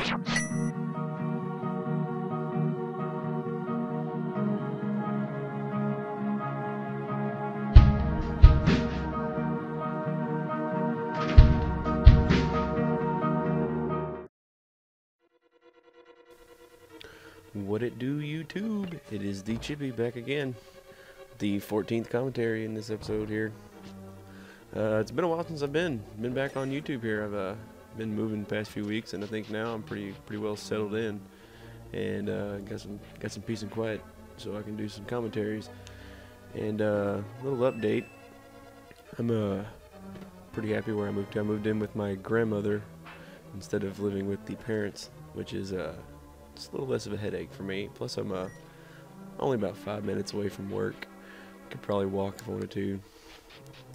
What it do, YouTube? It is the Chippy back again. The 14th commentary in this episode here. It's been a while since I've been back on YouTube here. I've been moving the past few weeks, and I think now I'm pretty well settled in, and got some peace and quiet, so I can do some commentaries. And little update. I'm pretty happy where I moved to. I moved in with my grandmother instead of living with the parents, which is it's a little less of a headache for me. Plus, I'm only about 5 minutes away from work. Could probably walk if I wanted to,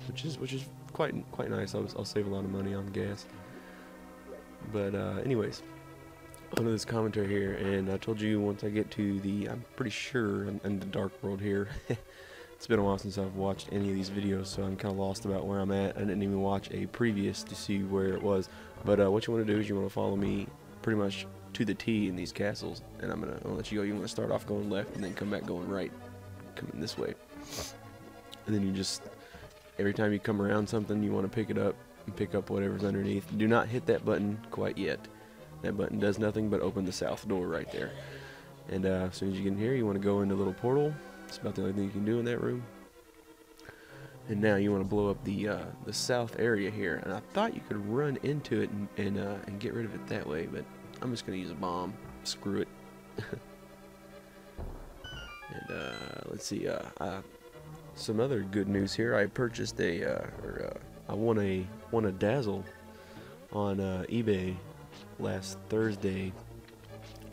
which is quite nice. I'll save a lot of money on gas. But anyways, onto this commentary here, and I told you once I get to the, I'm pretty sure I'm in the dark world here. It's been a while since I've watched any of these videos, so I'm kind of lost about where I'm at. I didn't even watch a previous to see where it was. But what you want to do is you want to follow me pretty much to the T in these castles, and I'll let you go. You want to start off going left and then come back going right, coming this way, and then you just, every time you come around something, you want to pick it up and pick up whatever's underneath. Do not hit that button quite yet. That button does nothing but open the south door right there. And as soon as you get in here, you want to go into a little portal. It's about the only thing you can do in that room. And now you want to blow up the south area here. And I thought you could run into it and get rid of it that way, but I'm just gonna use a bomb. Screw it. And let's see. Some other good news here. I purchased I won a dazzle on eBay last Thursday,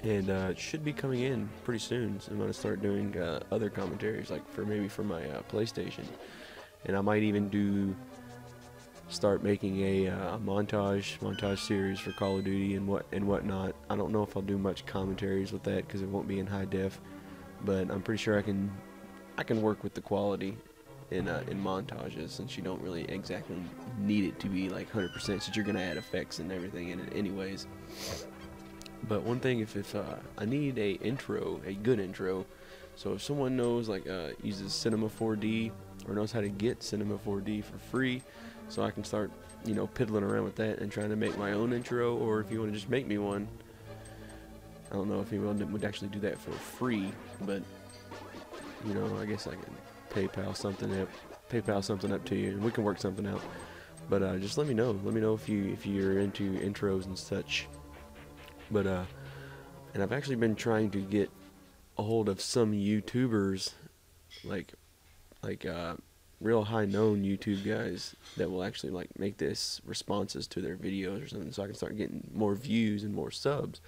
and it should be coming in pretty soon. So I'm gonna start doing other commentaries, like for my PlayStation, and I might even start making a montage series for Call of Duty and whatnot. I don't know if I'll do much commentaries with that because it won't be in high def, but I'm pretty sure I can work with the quality in montages, since you don't really exactly need it to be like 100%, since you're gonna add effects and everything in it anyways. But one thing, if I need a good intro, so if someone knows, like uses Cinema 4D or knows how to get Cinema 4D for free, so I can start, piddling around with that and trying to make my own intro, or if you want to just make me one. I don't know if anyone would actually do that for free, but I guess I can PayPal something up to you, and we can work something out. But just let me know. Let me know if you're into intros and such. But and I've actually been trying to get a hold of some YouTubers, like real high-known YouTube guys that will actually make this responses to their videos or something, so I can start getting more views and more subs.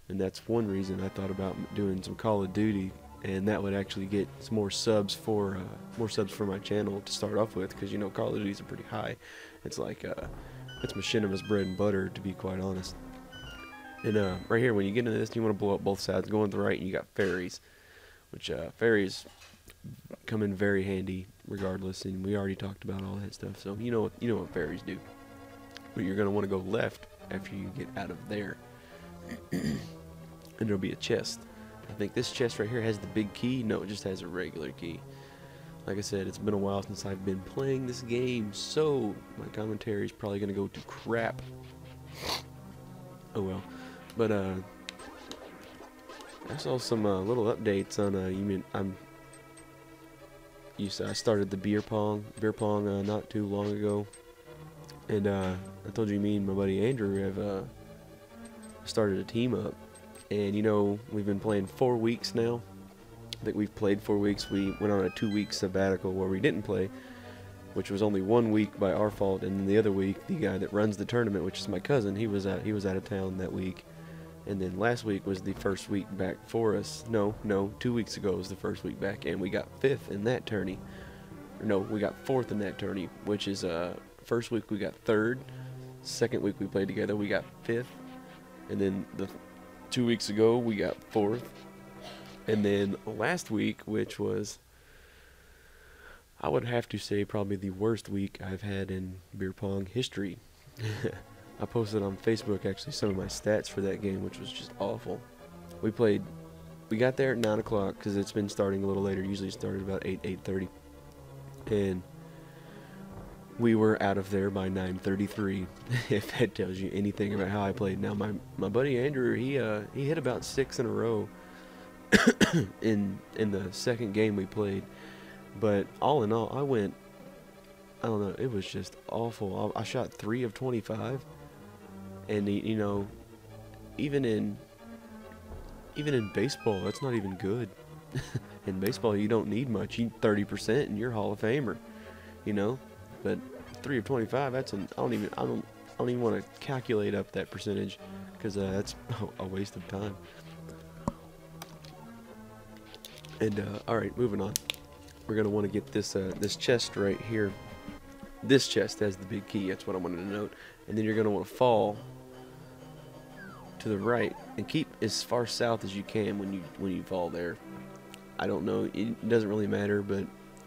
And that's one reason I thought about doing some Call of Duty, and that would actually get some more subs for my channel to start off with, because Call of Duties are pretty high. It's like it's Machinima's bread and butter, to be quite honest. And right here, when you get into this, you want to blow up both sides. Go on the right, and you got fairies, which fairies come in very handy regardless, and we already talked about all that stuff, so you know what fairies do. But you're going to want to go left after you get out of there. And there'll be a chest. I think this chest right here has the big key. No, it just has a regular key. Like I said, it's been a while since I've been playing this game, so my commentary is probably going to go to crap. Oh well. But I saw some little updates on I started the beer pong not too long ago, and I told you me and my buddy Andrew have started a team up, and we've been playing 4 weeks now. I think we've played 4 weeks. We went on a 2-week sabbatical where we didn't play, which was only 1 week by our fault, and then the other week the guy that runs the tournament, which is my cousin, he was out of town that week. And then last week was the first week back for us. No, 2 weeks ago was the first week back, and we got 5th in that tourney. No, we got 4th in that tourney, which is first week we got 3rd. Second week we played together, we got 5th. And then 2 weeks ago we got 4th. And then last week, which was, I would have to say, probably the worst week I've had in beer pong history. I posted on Facebook actually some of my stats for that game, which was just awful. We got there at 9 o'clock because it's been starting a little later. Usually it started about 8:30, and we were out of there by 9:33. If that tells you anything about how I played. Now my buddy Andrew, he hit about 6 in a row in the second game we played, but all in all, I don't know, it was just awful. I shot 3 of 25, and you know, even in baseball, that's not even good. In baseball, you don't need much. You need 30%, and you're Hall of Famer, you know. But 3 of 25, that's I don't even want to calculate up that percentage, because that's a waste of time. And all right, moving on. We're gonna want to get this chest right here. This chest has the big key. That's what I wanted to note. And then you're gonna want to fall to the right and keep as far south as you can when you fall there. I don't know. It doesn't really matter, but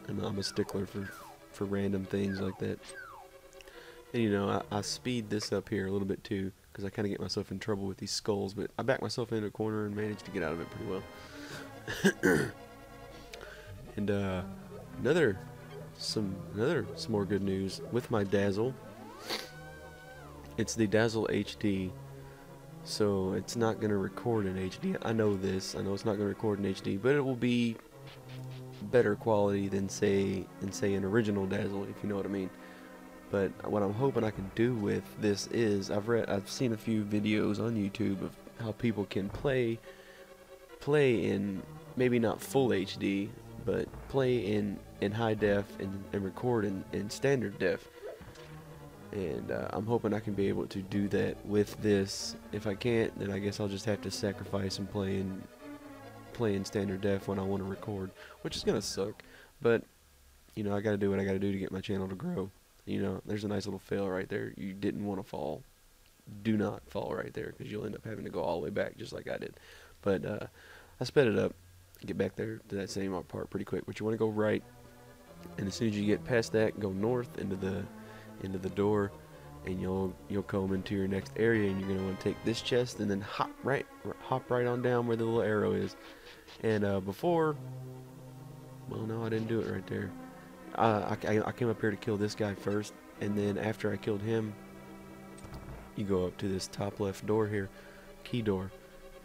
I'm a stickler for random things like that. And you know, I speed this up here a little bit too, because I kind of get myself in trouble with these skulls. But I back myself into a corner and managed to get out of it pretty well. And some more good news with my Dazzle. It's the Dazzle HD, so it's not going to record in HD. I know this. I know it's not going to record in HD, but it will be better quality than say an original Dazzle, if you know what I mean. But what I'm hoping I can do with this is I've seen a few videos on YouTube of how people can play in maybe not full HD, but play in high def and record in standard def. And I'm hoping I can be able to do that with this. If I can't, then I guess I'll just have to sacrifice and play in standard def when I want to record, which is gonna suck. But you know, I gotta do what I gotta do to get my channel to grow. You know, there's a nice little fail right there. You didn't want to fall. Do not fall right there, because you'll end up having to go all the way back just like I did. But I sped it up. Get back there to that same part pretty quick. But you want to go right, and as soon as you get past that, go north into the door, and you'll come into your next area, and you're gonna want to take this chest and then hop right on down where the little arrow is. And well, no, I didn't do it right there. I came up here to kill this guy first, and then after I killed him, you go up to this top left door here, key door,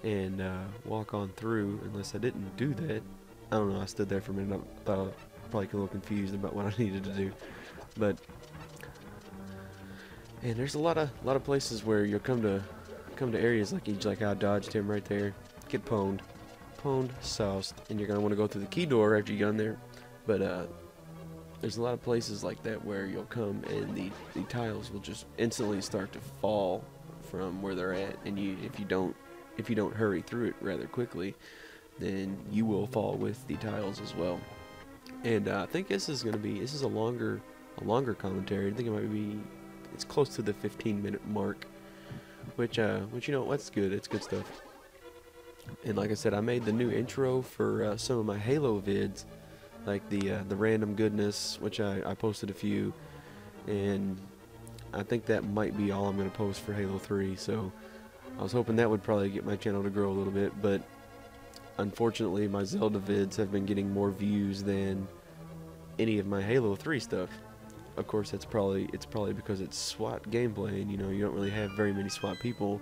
and walk on through. Unless I didn't do that, I don't know. I stood there for a minute. I thought I was probably a little confused about what I needed to do, but and there's a lot of places where you'll come to areas like how I dodged him right there, get pwned, sauced, and you're gonna want to go through the key door after you get in there. But there's a lot of places like that where you'll come and the tiles will just instantly start to fall from where they're at, and if you don't hurry through it rather quickly, then you will fall with the tiles as well. And I think this is a longer commentary. I think it's close to the 15-minute mark, which you know, that's good. It's good stuff. And like I said, I made the new intro for some of my Halo vids, like the random goodness, which I posted a few, and I think that might be all I'm going to post for Halo 3. So I was hoping that would probably get my channel to grow a little bit, but unfortunately my Zelda vids have been getting more views than any of my Halo 3 stuff. Of course, it's probably because it's SWAT gameplay, and you know, you don't really have very many SWAT people.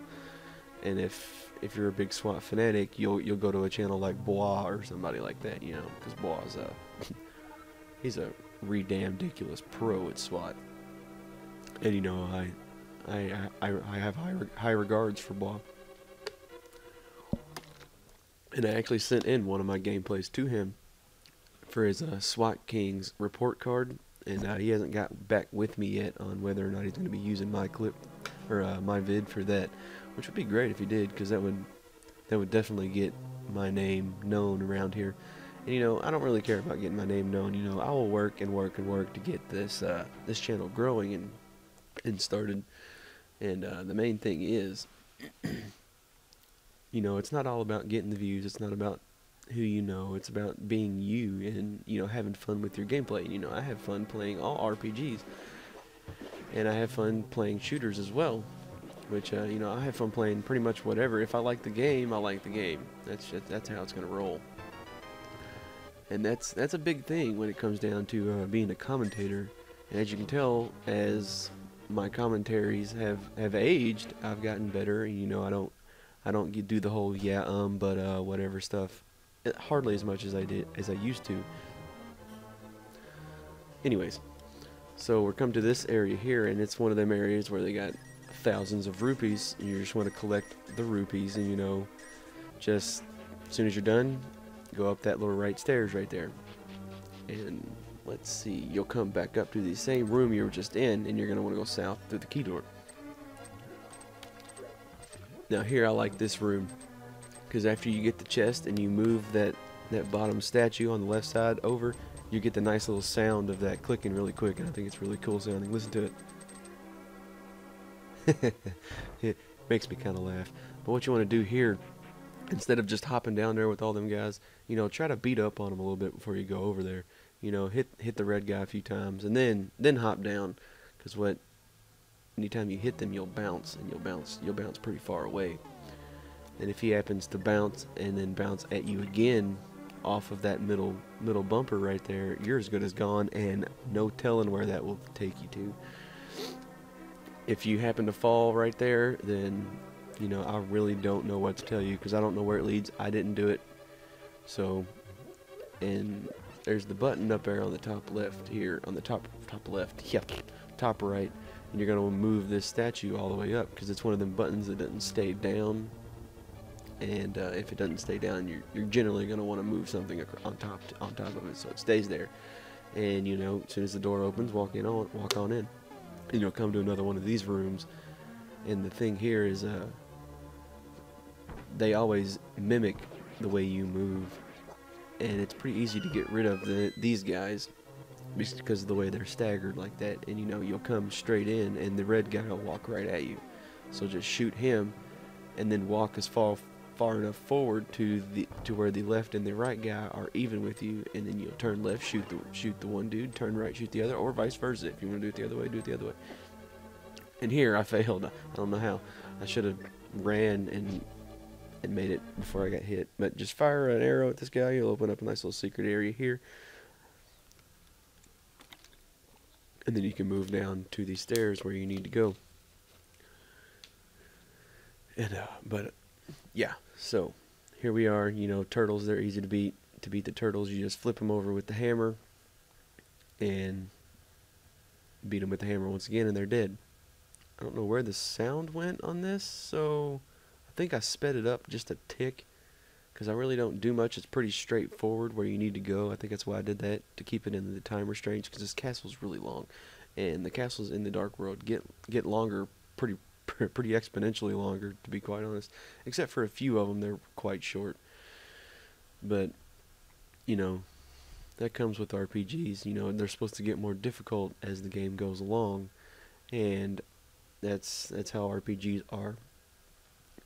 And if you're a big SWAT fanatic, you'll go to a channel like Bois or somebody like that, you know, because Bois is he's a damn ridiculous pro at SWAT. And you know, I have high regards for Bois. And I actually sent in one of my gameplays to him for his SWAT Kings report card, and he hasn't got back with me yet on whether or not he's going to be using my clip or my vid for that, which would be great if he did, because that would definitely get my name known around here. And you know, I don't really care about getting my name known. You know, I will work and work and work to get this channel growing and started. And the main thing is, you know, it's not all about getting the views. It's not about who you know. It's about being you and, you know, having fun with your gameplay. And, you know, I have fun playing all RPGs, and I have fun playing shooters as well. which you know, I have fun playing pretty much whatever. If I like the game, I like the game. That's how it's gonna roll. And that's a big thing when it comes down to being a commentator. And as you can tell, as my commentaries have aged, I've gotten better. And you know, I don't do the whole yeah but whatever stuff, hardly as much as I used to. Anyways, so we're come to this area here, and it's one of them areas where they got thousands of rupees, and you just want to collect the rupees, and you know, just as soon as you're done, go up that little right stairs right there, and let's see, you'll come back up to the same room you were just in, and you're going to want to go south through the key door. Now here, I like this room, because after you get the chest and you move that bottom statue on the left side over, you get the nice little sound of that clicking really quick, and I think it's really cool sounding. Listen to it. It makes me kind of laugh. But what you want to do here, instead of just hopping down there with all them guys, you know, try to beat up on them a little bit before you go over there. You know, hit the red guy a few times, and then hop down, because anytime you hit them, you'll bounce, and you'll bounce pretty far away. And if he happens to bounce and then bounce at you again off of that middle bumper right there, you're as good as gone, and no telling where that will take you to. If you happen to fall right there, then you know, I really don't know what to tell you, because I don't know where it leads. I didn't do it. So, and there's the button up there on the top left here, on the top left, yep, top right, and you're gonna move this statue all the way up, because it's one of them buttons that doesn't stay down. And if it doesn't stay down, you're generally going to want to move something on top of it, so it stays there. And you know, as soon as the door opens, walk on in, and you'll come to another one of these rooms. And the thing here is, they always mimic the way you move, and it's pretty easy to get rid of these guys because of the way they're staggered like that. And you know, you'll come straight in, and the red guy will walk right at you. So just shoot him, and then walk as far enough forward to where the left and the right guy are even with you, and then you'll turn left, shoot the one dude, turn right, shoot the other, or vice versa. If you want to do it the other way, do it the other way. And here I failed. I don't know how. I should have ran and made it before I got hit. But just fire an arrow at this guy, you'll open up a nice little secret area here, and then you can move down to these stairs where you need to go. And but yeah, so here we are. You know, turtles, they're easy to beat. To beat the turtles, you just flip them over with the hammer and beat them with the hammer once again, and they're dead. I don't know where the sound went on this, so I think I sped it up just a tick, because I really don't do much. It's pretty straightforward where you need to go. I think that's why I did that, to keep it in the time restraints, because this castle's really long, and the castles in the Dark World get longer pretty exponentially longer, to be quite honest. Except for a few of them, they're quite short. But you know, that comes with RPGs. You know, they're supposed to get more difficult as the game goes along, and that's how RPGs are.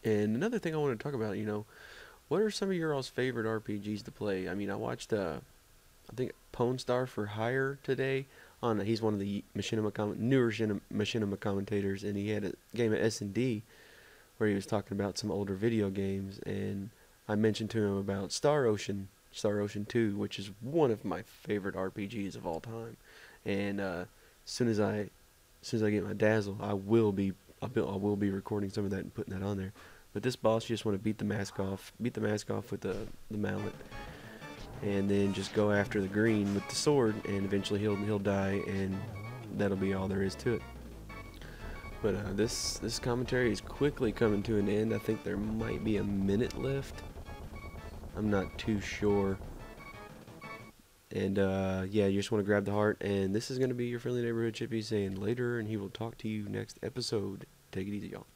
And another thing I want to talk about, you know, what are some of your all's favorite RPGs to play? I mean, I watched I think Pwn Star for Hire today. He's one of the newer machinima commentators, and he had a game at S&D where he was talking about some older video games, and I mentioned to him about Star Ocean 2, which is one of my favorite RPGs of all time. And as soon as I get my Dazzle, I will be recording some of that and putting that on there. But this boss, you just want to beat the mask off with the mallet, and then just go after the green with the sword, and eventually he'll die, and that'll be all there is to it. But this commentary is quickly coming to an end. I think there might be a minute left. I'm not too sure. And yeah, you just want to grab the heart, and this is going to be your friendly neighborhood Chippy saying later, and he will talk to you next episode. Take it easy, y'all.